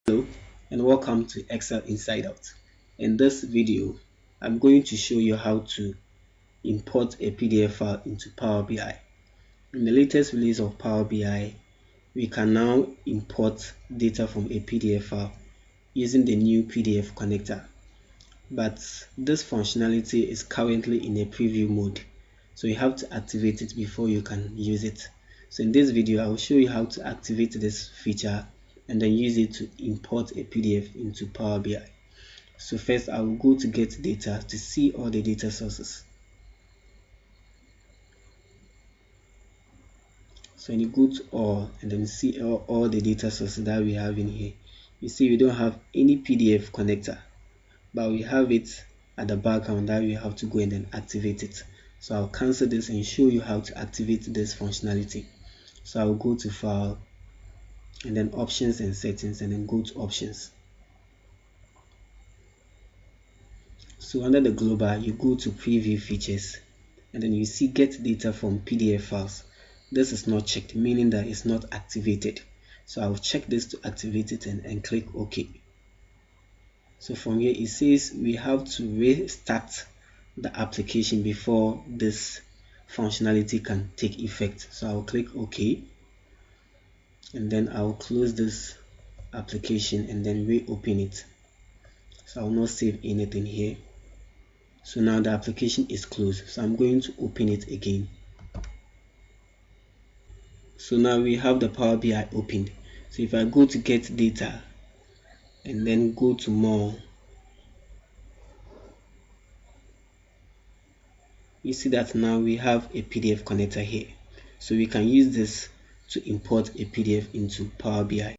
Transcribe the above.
Hello and welcome to Excel Inside Out. In this video, I'm going to show you how to import a PDF file into Power BI. In the latest release of Power BI, we can now import data from a PDF file using the new PDF connector. But this functionality is currently in a preview mode, so you have to activate it before you can use it. So in this video, I will show you how to activate this feature and then use it to import a PDF into Power BI. So first I will go to get data to see all the data sources. So when you go to all and then see all the data sources that we have in here, you see we don't have any PDF connector, but we have it at the background that we have to go and then activate it. So I'll cancel this and show you how to activate this functionality. So I'll go to file and then options and settings and then go to options. So under the global, you go to preview features and then you see get data from PDF files. This is not checked, meaning that it's not activated. So I'll check this to activate it and click OK. So from here it says we have to restart the application before this functionality can take effect. So I'll click OK and then I'll close this application and then reopen it. So I'll not save anything here. So now the application is closed, so I'm going to open it again. So now we have the Power BI opened. So if I go to get data and then go to more, you see that now we have a PDF connector here. So we can use this to import a PDF into Power BI.